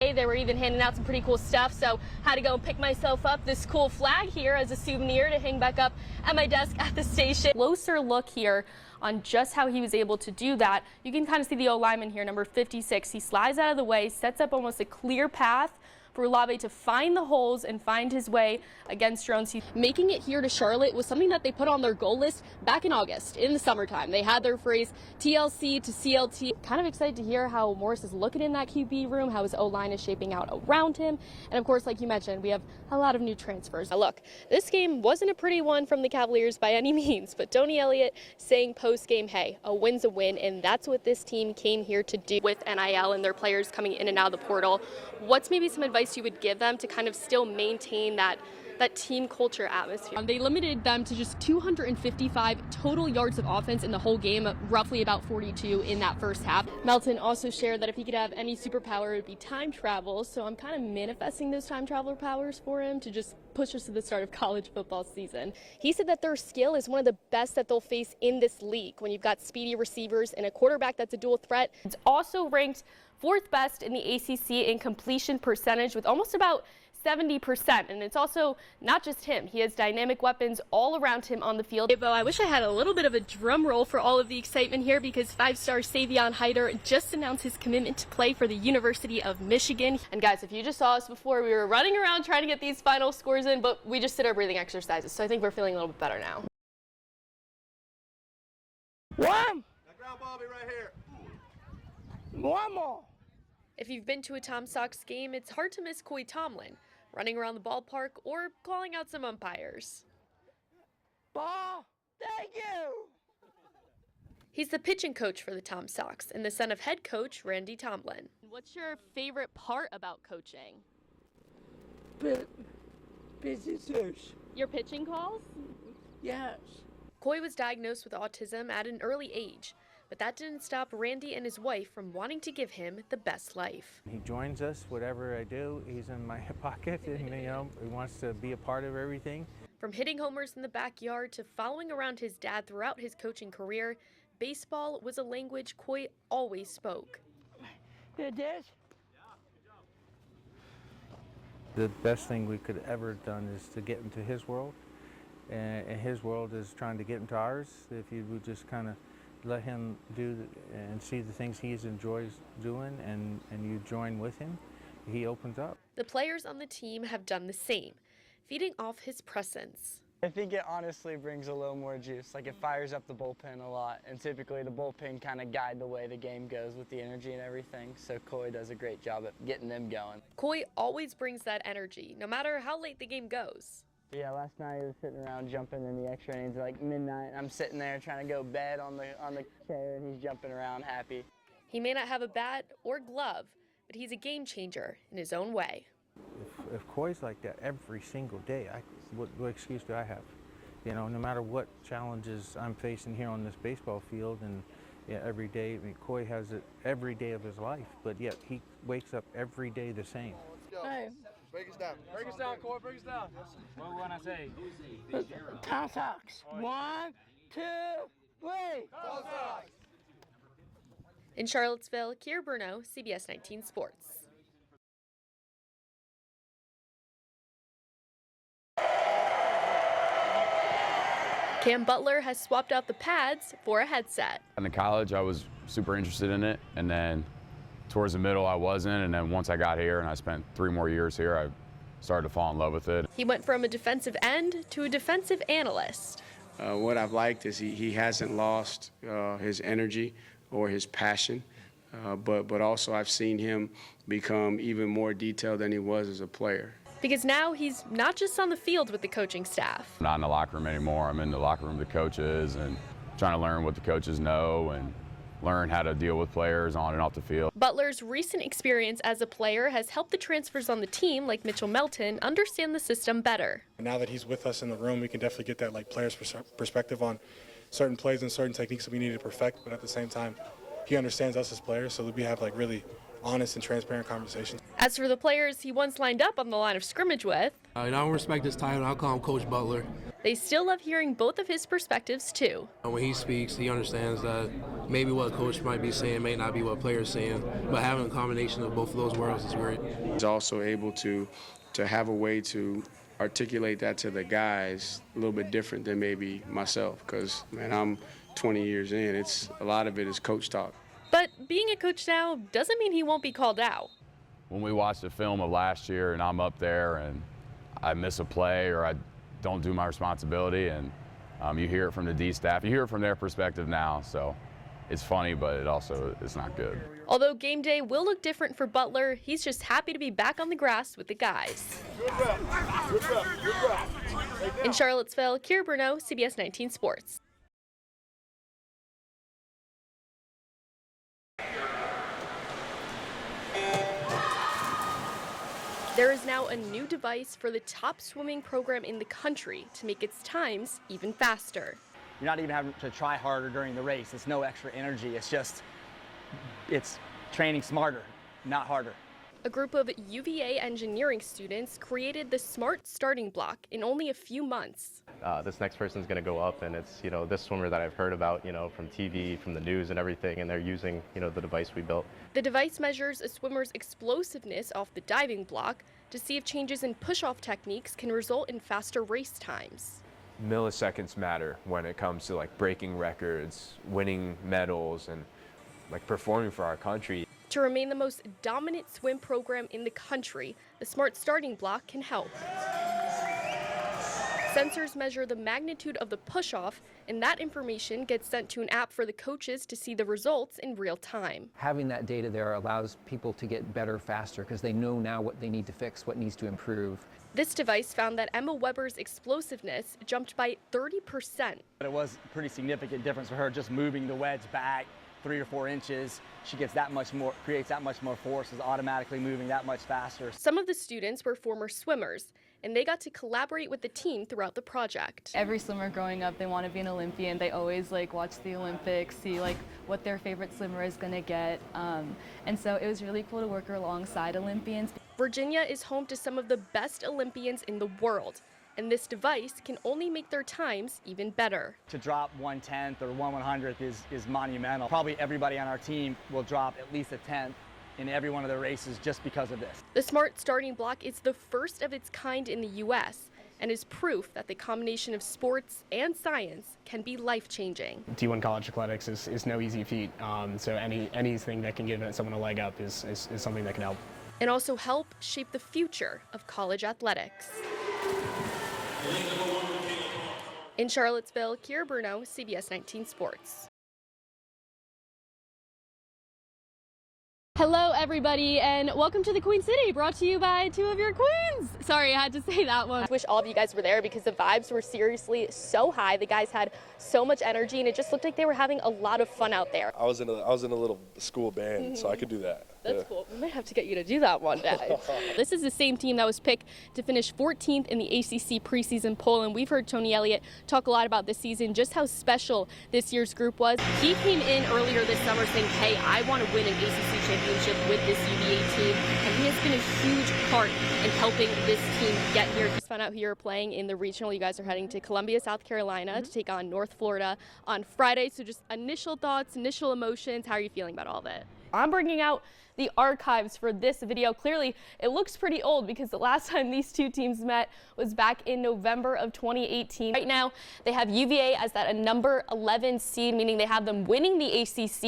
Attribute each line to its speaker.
Speaker 1: day. They were even handing out some pretty cool stuff, so had to go and pick myself up this cool flag here as a souvenir to hang back up at my desk at the station. Closer look here on just how he was able to do that. You can kind of see the O-lineman here, number 56. He slides out of the way, sets up almost a clear path for Olave to find the holes and find his way against drones. Making it here to Charlotte was something that they put on their goal list back in August in the summertime. They had their phrase TLC to CLT. Kind of excited to hear how Morris is looking in that QB room, how his O-line is shaping out around him. And of course, like you mentioned, we have a lot of new transfers. Now look, this game wasn't a pretty one from the Cavaliers by any means, but Tony Elliott saying post-game, hey, a win's a win, and that's what this team came here to do with NIL and their players coming in and out of the portal. What's maybe some advice you would give them to kind of still maintain that team culture atmosphere? They limited them to just 255 total yards of offense in the whole game, roughly about 42 in that first half. Melton also shared that if he could have any superpower, it would be time travel, so I'm kind of manifesting those time traveler powers for him to just push us to the start of college football season. He said that their skill is one of the best that they'll face in this league when you've got speedy receivers and a quarterback that's a dual threat. It's also ranked 4th best in the ACC in completion percentage with almost about 70%, and it's also not just him. He has dynamic weapons all around him on the field. Though I wish I had a little bit of a drum roll for all of the excitement here, because 5-star Savion Hyder just announced his commitment to play for the University of Michigan. And guys, if you just saw us before, we were running around trying to get these final scores in, but we just did our breathing exercises, so I think we're feeling a little bit better now.
Speaker 2: One!
Speaker 3: That ground ball be right here.
Speaker 2: One more!
Speaker 1: If you've been to a Tom Sox game, it's hard to miss Coy Tomlin, running around the ballpark or calling out some umpires.
Speaker 2: Ball! Thank you!
Speaker 1: He's the pitching coach for the Tom Sox and the son of head coach Randy Tomlin. What's your favorite part about coaching?
Speaker 2: Business.
Speaker 1: Your pitching calls?
Speaker 2: Yes.
Speaker 1: Coy was diagnosed with autism at an early age, but that didn't stop Randy and his wife from wanting to give him the best life.
Speaker 4: He joins us, whatever I do, he's in my pocket, and he wants to be a part of everything.
Speaker 1: From hitting homers in the backyard to following around his dad throughout his coaching career, baseball was a language Coy always spoke.
Speaker 2: It is?
Speaker 4: The best thing we could ever done is to get into his world, and his world is trying to get into ours. If you would just kind of let him do and see the things he enjoys doing, and you join with him, he opens up.
Speaker 1: The players on the team have done the same, feeding off his presence.
Speaker 5: I think it honestly brings a little more juice. Like, it fires up the bullpen a lot, and typically the bullpen kind of guide the way the game goes with the energy and everything, so Coy does a great job at getting them going.
Speaker 1: Coy always brings that energy, no matter how late the game goes.
Speaker 5: Yeah, last night he was sitting around jumping in the extra innings like midnight. I'm sitting there trying to go bed on the chair, and he's jumping around happy.
Speaker 1: He may not have a bat or glove, but he's a game changer in his own way.
Speaker 4: If Coy's like that every single day, what excuse do I have? No matter what challenges I'm facing here on this baseball field, and every day, I mean, Coy has it every day of his life, but yet he wakes up every day the same.
Speaker 3: Let's go.
Speaker 2: Hey.
Speaker 3: Break us down. Break us down, Coy. Break us down.
Speaker 6: What when I say?
Speaker 2: Tom Sox. 1, 2, 3.
Speaker 3: Tom Sox.
Speaker 1: In Charlottesville, Keara Bruno, CBS 19 Sports. Cam Butler has swapped out the pads for a headset.
Speaker 6: In college, I was super interested in it, and then towards the middle, I wasn't, and then once I got here and I spent 3 more years here, I started to fall in love with it.
Speaker 1: He went from a defensive end to a defensive analyst.
Speaker 7: What I've liked is he hasn't lost his energy or his passion, but also I've seen him become even more detailed than he was as a player.
Speaker 1: Because now he's not just on the field with the coaching staff.
Speaker 6: I'm not in the locker room anymore. I'm in the locker room with the coaches and trying to learn what the coaches know and learn how to deal with players on and off the field.
Speaker 1: Butler's recent experience as a player has helped the transfers on the team, like Mitchell Melton, understand the system better.
Speaker 8: Now that he's with us in the room, we can definitely get that player's perspective on certain plays and certain techniques that we need to perfect, but at the same time, he understands us as players, so that we have really honest and transparent conversations.
Speaker 1: As for the players he once lined up on the line of scrimmage with,
Speaker 9: I don't respect his title. I'll call him Coach Butler.
Speaker 1: they still love hearing both of his perspectives too.
Speaker 9: When he speaks, he understands that maybe what coach might be saying may not be what players saying, but having a combination of both of those worlds is great.
Speaker 7: He's also able to have a way to articulate that to the guys a little bit different than maybe myself, because, man, I'm 20 years in. It's a lot of it is coach talk.
Speaker 1: But being a coach now doesn't mean he won't be called out.
Speaker 6: When we watch the film of last year and I'm up there and I miss a play or I don't do my responsibility, and you hear it from the D staff, you hear it from their perspective now, so it's funny, but it also is not good.
Speaker 1: Although game day will look different for Butler, he's just happy to be back on the grass with the guys. In Charlottesville, Keara Bruno, CBS 19 Sports. There is now a new device for the top swimming program in the country to make its times even faster.
Speaker 5: You're not even having to try harder during the race. It's no extra energy. It's training smarter, not harder.
Speaker 1: A group of UVA engineering students created the smart starting block in only a few months.
Speaker 10: This next person's going to go up, and it's, this swimmer that I've heard about, from TV, from the news and everything, and they're using, the device we built.
Speaker 1: The device measures a swimmer's explosiveness off the diving block to see if changes in push-off techniques can result in faster race times.
Speaker 11: Milliseconds matter when it comes to breaking records, winning medals, and performing for our country.
Speaker 1: To remain the most dominant swim program in the country, the smart starting block can help. Sensors measure the magnitude of the push-off, and that information gets sent to an app for the coaches to see the results in real time.
Speaker 12: Having that data there allows people to get better faster because they know now what they need to fix, what needs to improve.
Speaker 1: This device found that Emma Weber's explosiveness jumped by 30%.
Speaker 5: But it was a pretty significant difference for her just moving the wedge back 3 or 4 inches. She gets that much more, creates that much more force, is automatically moving that much faster.
Speaker 1: Some of the students were former swimmers, and they got to collaborate with the team throughout the project.
Speaker 13: Every swimmer growing up, they want to be an Olympian. They always watch the Olympics, see what their favorite swimmer is going to get. And so it was really cool to work alongside Olympians.
Speaker 1: Virginia is home to some of the best Olympians in the world, and this device can only make their times even better.
Speaker 5: To drop 1/10 or 1/100th is monumental. Probably everybody on our team will drop at least a 10th in every one of their races just because of this.
Speaker 1: The smart starting block is the first of its kind in the U.S. and is proof that the combination of sports and science can be life-changing.
Speaker 14: D1 college athletics is no easy feat, so anything that can give someone a leg up is something that can help.
Speaker 1: And also help shape the future of college athletics. In Charlottesville, Keara Bruno, CBS 19 Sports. Hello everybody, and welcome to the Queen City, brought to you by 2 of your queens. Sorry, I had to say that one. I wish all of you guys were there because the vibes were seriously so high. The guys had so much energy and it just looked like they were having a lot of fun out there.
Speaker 3: I was in a little school band, so I could do that.
Speaker 1: That's cool. We might have to get you to do that one day. This is the same team that was picked to finish 14th in the ACC preseason poll, and we've heard Tony Elliott talk a lot about this season, just how special this year's group was. He came in earlier this summer saying, hey, I want to win an ACC championship with this UVA team, and he has been a huge part in helping this team get here. Just found out who you're playing in the regional. You guys are heading to Columbia, South Carolina to take on North Florida on Friday. So just initial thoughts, initial emotions, how are you feeling about all of it? I'm bringing out the archives for this video. Clearly, it looks pretty old because the last time these two teams met was back in November of 2018. Right now, they have UVA as that a number 11 seed, meaning they have them winning the ACC.